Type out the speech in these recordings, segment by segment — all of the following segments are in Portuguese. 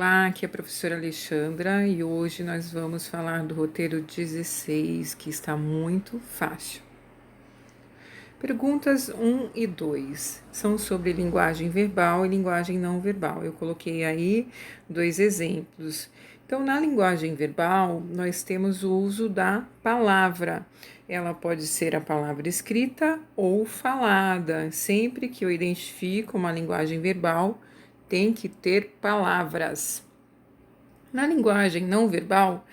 Olá, aqui é a professora Alexandra e hoje nós vamos falar do roteiro 16, que está muito fácil. Perguntas 1 e 2 são sobre linguagem verbal e linguagem não verbal. Eu coloquei aí dois exemplos. Então, na linguagem verbal, nós temos o uso da palavra. Ela pode ser a palavra escrita ou falada. Sempre que eu identifico uma linguagem verbal, tem que ter palavras. Na linguagem não verbal,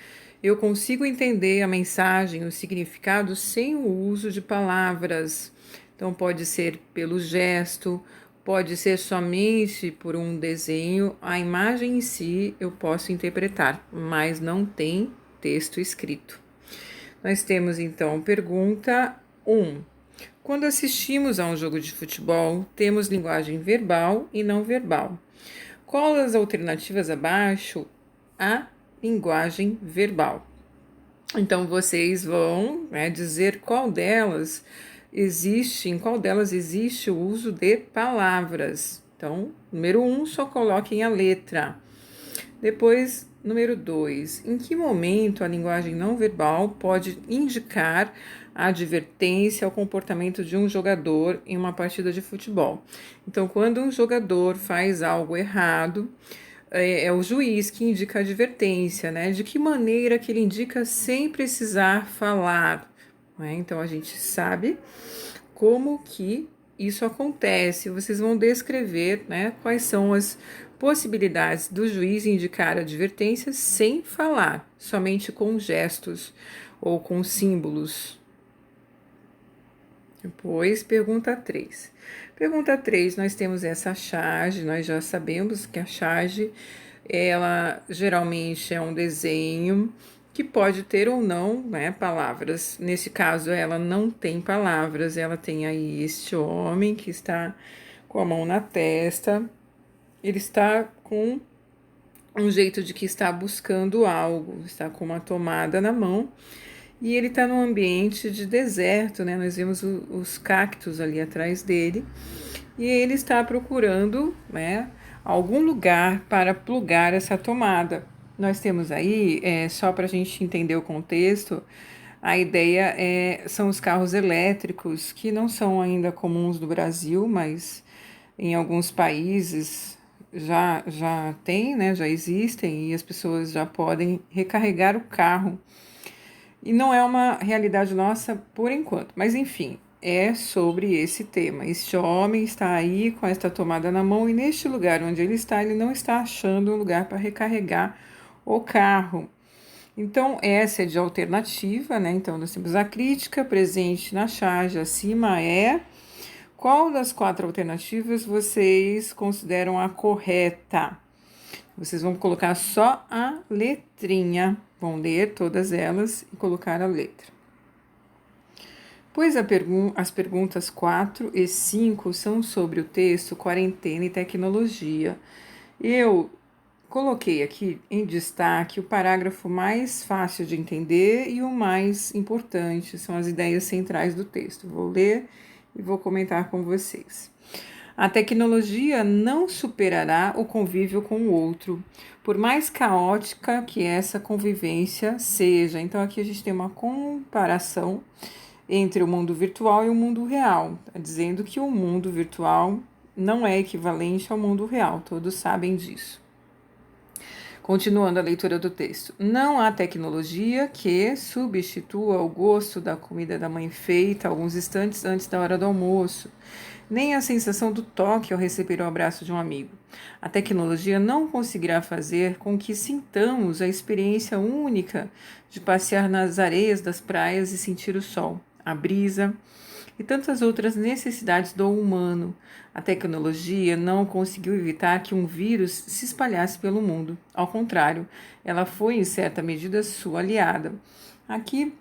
eu consigo entender a mensagem, o significado sem o uso de palavras. Então, pode ser pelo gesto, pode ser somente por um desenho. A imagem em si eu posso interpretar, mas não tem texto escrito. Nós temos então pergunta 1. Quando assistimos a um jogo de futebol, temos linguagem verbal e não verbal. Qual das alternativas abaixo a linguagem verbal? Então vocês vão dizer em qual delas existe o uso de palavras. Então, número 1, só coloquem a letra. Depois, número 2, em que momento a linguagem não verbal pode indicar a advertência ao comportamento de um jogador em uma partida de futebol? Então, quando um jogador faz algo errado, é o juiz que indica a advertência, né? De que maneira que ele indica sem precisar falar, né? Então, a gente sabe como que isso acontece. Vocês vão descrever, né, quais são as possibilidades do juiz indicar advertências sem falar, somente com gestos ou com símbolos. Depois, pergunta 3. Pergunta 3, nós temos essa charge, nós já sabemos que a charge, ela geralmente é um desenho que pode ter ou não, né, palavras. Nesse caso, ela não tem palavras, ela tem aí este homem que está com a mão na testa, ele está com um jeito de que está buscando algo, está com uma tomada na mão e ele está num ambiente de deserto, né? Nós vemos os cactos ali atrás dele e ele está procurando, né, algum lugar para plugar essa tomada. Nós temos aí, só para a gente entender o contexto, a ideia são os carros elétricos, que não são ainda comuns no Brasil, mas em alguns países já tem, né, já existem, e as pessoas já podem recarregar o carro. E não é uma realidade nossa por enquanto, mas enfim, é sobre esse tema. Este homem está aí com esta tomada na mão e neste lugar onde ele está, ele não está achando um lugar para recarregar o carro. Então, essa é de alternativa, né? Então, nós temos a crítica presente na charge acima é: qual das 4 alternativas vocês consideram a correta? Vocês vão colocar só a letrinha, vão ler todas elas e colocar a letra. Pois as perguntas 4 e 5 são sobre o texto Quarentena e Tecnologia. Eu coloquei aqui em destaque o parágrafo mais fácil de entender e o mais importante, são as ideias centrais do texto. Vou ler e vou comentar com vocês. A tecnologia não superará o convívio com o outro, por mais caótica que essa convivência seja. Então, aqui a gente tem uma comparação entre o mundo virtual e o mundo real, dizendo que o mundo virtual não é equivalente ao mundo real, todos sabem disso. Continuando a leitura do texto. Não há tecnologia que substitua o gosto da comida da mãe feita alguns instantes antes da hora do almoço, nem a sensação do toque ao receber o abraço de um amigo. A tecnologia não conseguirá fazer com que sintamos a experiência única de passear nas areias das praias e sentir o sol, a brisa e tantas outras necessidades do humano. A tecnologia não conseguiu evitar que um vírus se espalhasse pelo mundo. Ao contrário, ela foi, em certa medida, sua aliada. Aqui,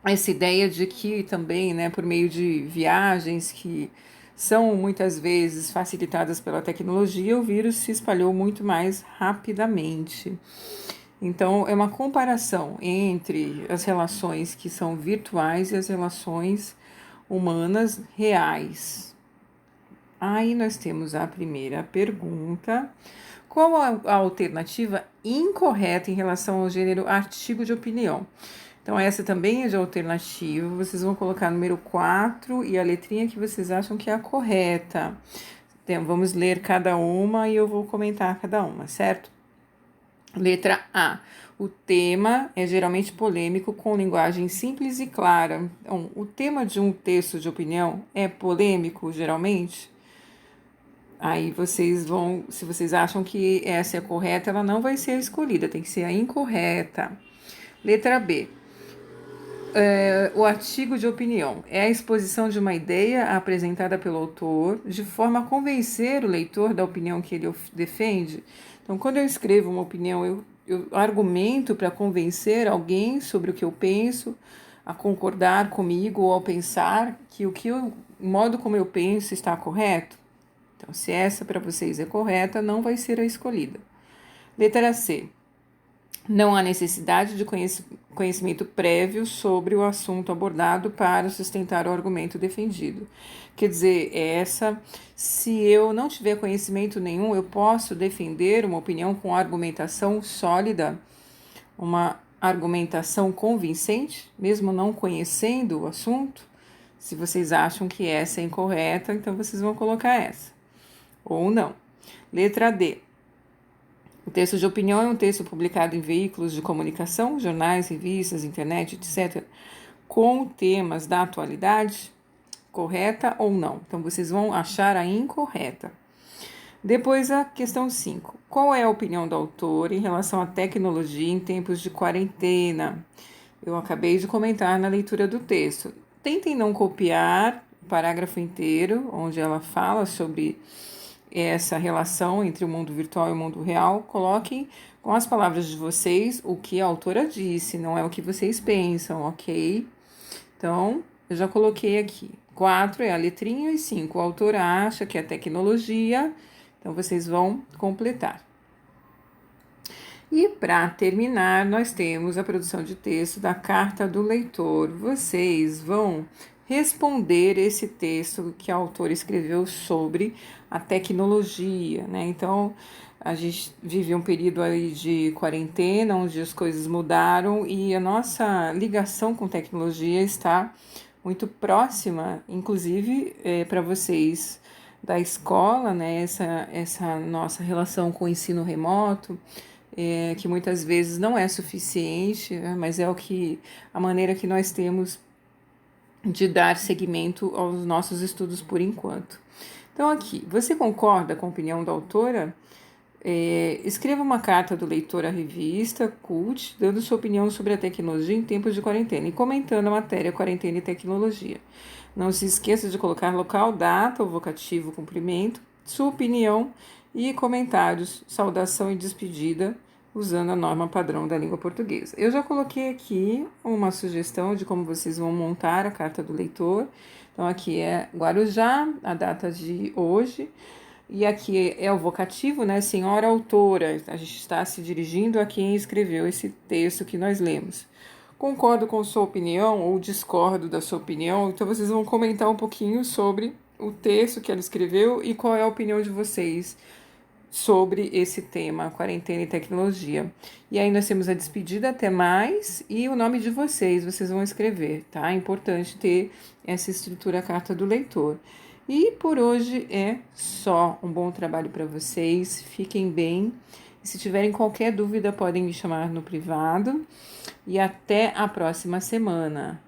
essa ideia de que também, né, por meio de viagens que são muitas vezes facilitadas pela tecnologia, o vírus se espalhou muito mais rapidamente. Então, é uma comparação entre as relações que são virtuais e as relações humanas reais. Aí nós temos a primeira pergunta: Qual a alternativa incorreta em relação ao gênero artigo de opinião? Então, essa também é de alternativa. Vocês vão colocar número 4 e a letrinha que vocês acham que é a correta. Então, vamos ler cada uma e eu vou comentar cada uma, certo? Letra A. O tema é geralmente polêmico com linguagem simples e clara. Então, o tema de um texto de opinião é polêmico, geralmente? Aí vocês vão, se vocês acham que essa é a correta, ela não vai ser a escolhida, tem que ser a incorreta. Letra B. O artigo de opinião é a exposição de uma ideia apresentada pelo autor de forma a convencer o leitor da opinião que ele defende. Então, quando eu escrevo uma opinião, eu argumento para convencer alguém sobre o que eu penso, a concordar comigo ou ao pensar que o modo como eu penso está correto. Então, se essa para vocês é correta, não vai ser a escolhida. Letra C. Não há necessidade de conhecimento prévio sobre o assunto abordado para sustentar o argumento defendido. Quer dizer, se eu não tiver conhecimento nenhum, eu posso defender uma opinião com argumentação sólida, uma argumentação convincente, mesmo não conhecendo o assunto. Se vocês acham que essa é incorreta, então vocês vão colocar essa. Ou não. Letra D. O texto de opinião é um texto publicado em veículos de comunicação, jornais, revistas, internet, etc., com temas da atualidade, correta ou não? Então, vocês vão achar a incorreta. Depois, a questão 5. Qual é a opinião do autor em relação à tecnologia em tempos de quarentena? Eu acabei de comentar na leitura do texto. Tentem não copiar o parágrafo inteiro, onde ela fala sobre essa relação entre o mundo virtual e o mundo real. Coloquem com as palavras de vocês o que a autora disse, não é o que vocês pensam, ok? Então, eu já coloquei aqui. 4 é a letrinha e 5. O autor acha que é tecnologia, então vocês vão completar. E para terminar, nós temos a produção de texto da carta do leitor. Vocês vão responder esse texto que a autora escreveu sobre a tecnologia, né? Então, a gente vive um período aí de quarentena, onde as coisas mudaram e a nossa ligação com tecnologia está muito próxima, inclusive para vocês da escola, né? Essa nossa relação com o ensino remoto, que muitas vezes não é suficiente, né? Mas é a maneira que nós temos de dar seguimento aos nossos estudos por enquanto. Então aqui, você concorda com a opinião da autora? Escreva uma carta do leitor à revista Cult, dando sua opinião sobre a tecnologia em tempos de quarentena e comentando a matéria Quarentena e Tecnologia. Não se esqueça de colocar local, data, o vocativo, cumprimento, sua opinião e comentários, saudação e despedida, usando a norma padrão da língua portuguesa. Eu já coloquei aqui uma sugestão de como vocês vão montar a carta do leitor. Então, aqui é Guarujá, a data de hoje, e aqui é o vocativo, né? Senhora autora, a gente está se dirigindo a quem escreveu esse texto que nós lemos. Concordo com sua opinião ou discordo da sua opinião, então vocês vão comentar um pouquinho sobre o texto que ela escreveu e qual é a opinião de vocês sobre esse tema, quarentena e tecnologia. E aí nós temos a despedida, até mais, e o nome de vocês vão escrever, tá? É importante ter essa estrutura carta do leitor. E por hoje é só. Um bom trabalho para vocês, fiquem bem. E se tiverem qualquer dúvida, podem me chamar no privado. E até a próxima semana.